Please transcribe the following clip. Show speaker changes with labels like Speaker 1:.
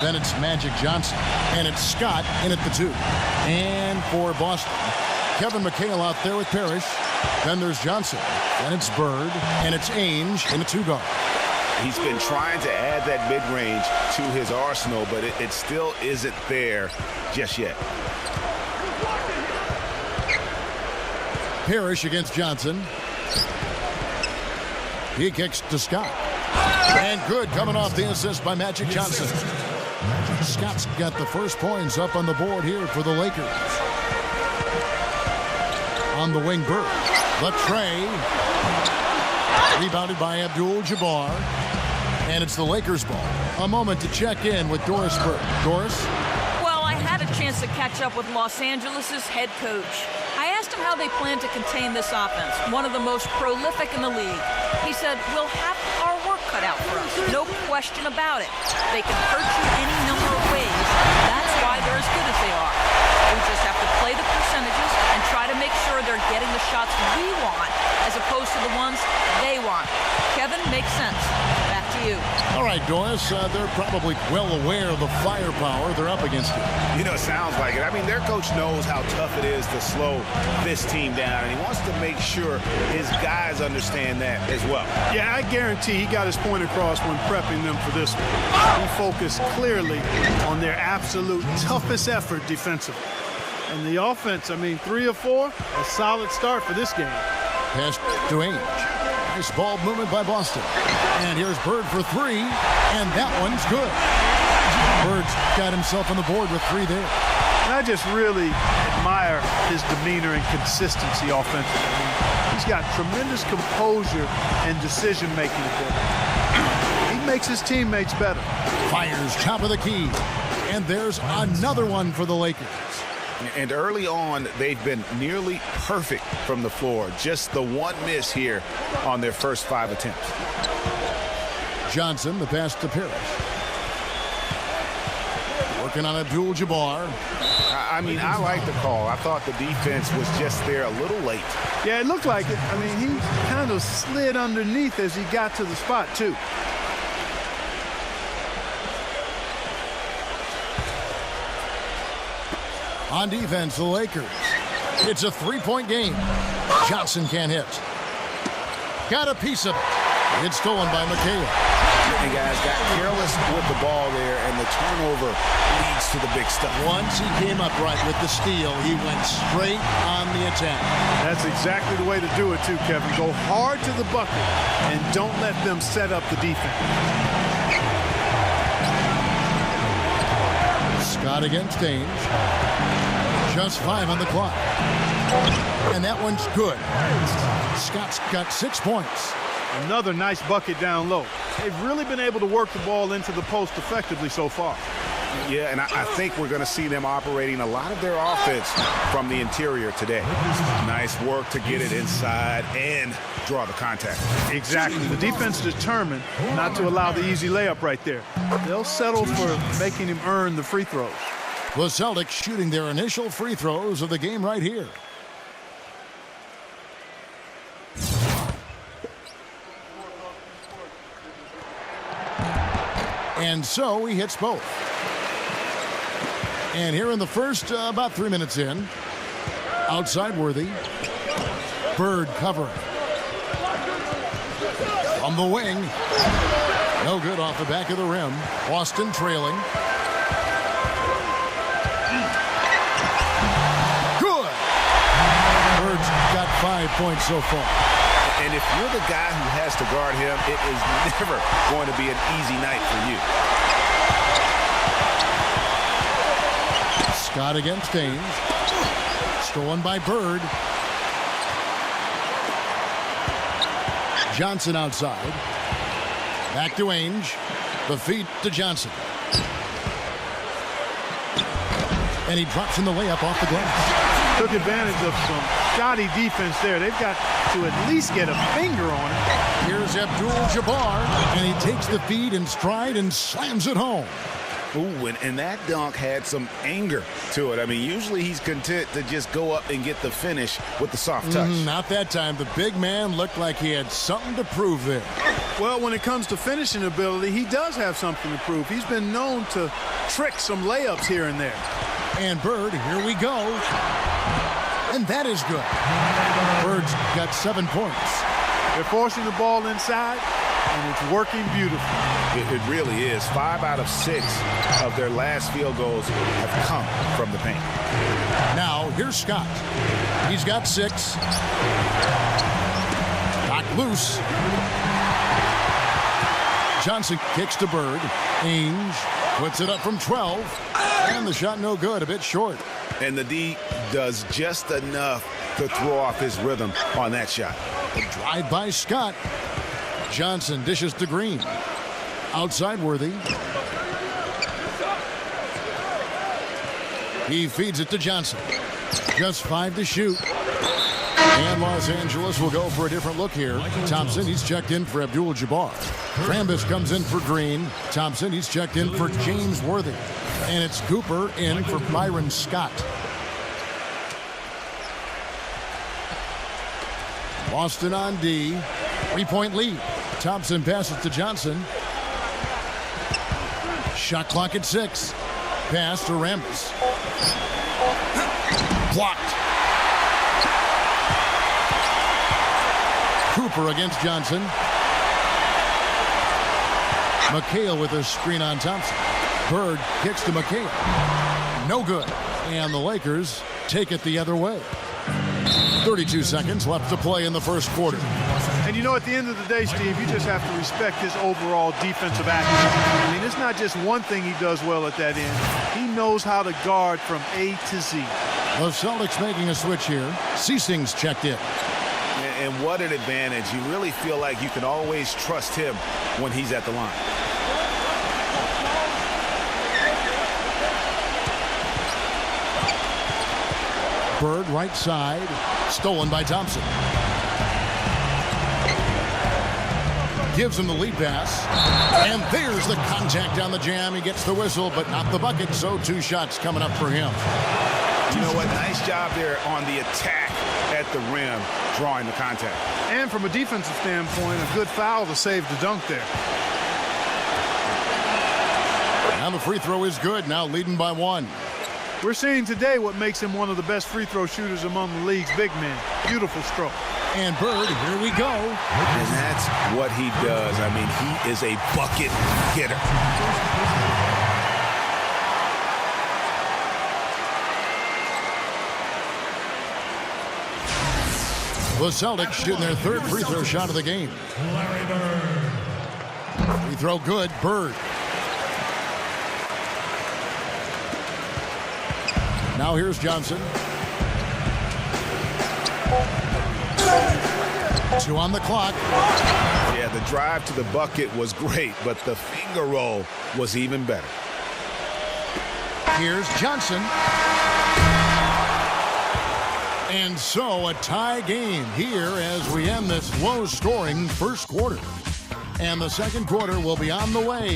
Speaker 1: Then it's Magic Johnson. And it's Scott in at the 2. And for Boston, Kevin McHale out there with Parrish. Then there's Johnson. Then it's Bird. And it's Ainge in the 2-guard.
Speaker 2: He's been trying to add that mid-range to his arsenal, but it still isn't there just yet.
Speaker 1: Parrish against Johnson. He kicks to Scott. And good, coming off the assist by Magic Johnson. Scott's got the first points up on the board here for the Lakers. On the wing, Bird. The tray. Rebounded by Abdul-Jabbar. And it's the Lakers ball. A moment to check in with Doris Bird. Doris?
Speaker 3: Well, I had a chance to catch up with Los Angeles' head coach. I asked him how they plan to contain this offense, one of the most prolific in the league. He said, we'll have our work cut out for us. No question about it. They can hurt you any number of ways. That's why they're as good as they are. We just have to play the percentages and try to make sure they're getting the shots we want as opposed to the ones they want. Kevin, makes sense. Back to you.
Speaker 1: All right, Doris, they're probably well aware of the firepower they're up against here.
Speaker 2: You know, it sounds like it. I mean, their coach knows how tough it is to slow this team down, and he wants to make sure his guys understand that as well.
Speaker 4: Yeah, I guarantee he got his point across when prepping them for this one. He focused clearly on their absolute toughest effort defensively. And the offense, I mean, 3 of 4, a solid start for this game.
Speaker 1: Pass to Ainge. Nice ball movement by Boston. And here's Bird for 3, and that one's good. Bird's got himself on the board with 3 there.
Speaker 4: And I just really admire his demeanor and consistency offensively. I mean, he's got tremendous composure and decision-making ability. He makes his teammates better.
Speaker 1: Fires top of the key. And there's another one for the Lakers.
Speaker 2: And early on, they've been nearly perfect from the floor. Just the one miss here on their first 5 attempts.
Speaker 1: Johnson, the pass to Parrish. Working on Abdul-Jabbar.
Speaker 2: I mean, I like the call. I thought the defense was just there a little late.
Speaker 4: Yeah, it looked like it. I mean, he kind of slid underneath as he got to the spot, too.
Speaker 1: On defense, the Lakers. It's a 3-point game. Johnson can't hit. Got a piece of it. It's stolen by McHale.
Speaker 2: And guys got careless with the ball there, and the turnover leads to the big stuff.
Speaker 1: Once he came up right with the steal, he went straight on the attack.
Speaker 4: That's exactly the way to do it, too, Kevin. Go hard to the bucket and don't let them set up the defense.
Speaker 1: Scott against Ainge. Just 5 on the clock. And that one's good. Scott's got 6 points.
Speaker 4: Another nice bucket down low. They've really been able to work the ball into the post effectively so far.
Speaker 2: Yeah, and I think we're going to see them operating a lot of their offense from the interior today. Nice work to get it inside and draw the contact.
Speaker 4: Exactly. The defense determined not to allow the easy layup right there. They'll settle for making him earn the free throws.
Speaker 1: The Celtics shooting their initial free throws of the game right here. And so he hits both. And here in the first, about 3 minutes in, outside Worthy. Bird covering. From the wing. No good off the back of the rim. Boston trailing. Good. Bird's got 5 points so far.
Speaker 2: And if you're the guy who has to guard him, it is never going to be an easy night for you.
Speaker 1: Scott against Ainge. Stolen by Bird. Johnson outside. Back to Ainge. The feed to Johnson. And he drops in the layup off the glass.
Speaker 4: Took advantage of some shoddy defense there. They've got to at least get a finger on it.
Speaker 1: Here's Abdul-Jabbar, and he takes the feed in stride and slams it home.
Speaker 2: Ooh, and that dunk had some anger to it. I mean, usually he's content to just go up and get the finish with the soft touch.
Speaker 1: Not that time. The big man looked like he had something to prove there.
Speaker 4: Well, when it comes to finishing ability, he does have something to prove. He's been known to trick some layups here and there.
Speaker 1: And Bird, here we go. And that is good. Bird's got 7 points.
Speaker 4: They're forcing the ball inside, and it's working beautifully.
Speaker 2: It really is. 5 out of 6 of their last field goals have come from the paint.
Speaker 1: Now, here's Scott. He's got 6. Knocked loose. Johnson kicks to Bird. Ainge puts it up from 12. And the shot no good, a bit short.
Speaker 2: And the D does just enough to throw off his rhythm on that shot.
Speaker 1: A drive by Scott. Johnson dishes to Green. Outside Worthy. He feeds it to Johnson. Just 5 to shoot. And Los Angeles will go for a different look here. Thompson, he's checked in for Abdul-Jabbar. Rambis comes in for Green. Thompson, he's checked in for James Worthy. And it's Cooper in for Byron Scott. Boston on D. 3-point lead. Thompson passes to Johnson. Shot clock at 6. Pass to Rambis. Blocked. Cooper against Johnson. McHale with a screen on Thompson. Bird kicks to McHale. No good. And the Lakers take it the other way. 32 seconds left to play in the first quarter.
Speaker 4: And you know, at the end of the day, Steve, you just have to respect his overall defensive action. I mean, it's not just one thing he does well at that end. He knows how to guard from A to Z.
Speaker 1: The Celtics making a switch here. Ceasing's checked in.
Speaker 2: And what an advantage. You really feel like you can always trust him when he's at the line.
Speaker 1: Bird right side. Stolen by Thompson. Gives him the lead pass. And there's the contact on the jam. He gets the whistle, but not the bucket. So 2 shots coming up for him.
Speaker 2: You know what? Nice job there on the attack at the rim, drawing the contact.
Speaker 4: And from a defensive standpoint, a good foul to save the dunk there.
Speaker 1: Now the free throw is good. Now leading by 1.
Speaker 4: We're seeing today what makes him one of the best free throw shooters among the league's big men. Beautiful stroke.
Speaker 1: And Bird, here we go.
Speaker 2: And that's what he does. I mean, he is a bucket getter.
Speaker 1: The Celtics shooting their 3rd free throw shot of the game. Free throw good. Bird. Now here's Johnson. 2 on the clock.
Speaker 2: Yeah, the drive to the bucket was great, but the finger roll was even better.
Speaker 1: Here's Johnson. And so a tie game here as we end this low-scoring first quarter. And the second quarter will be on the way.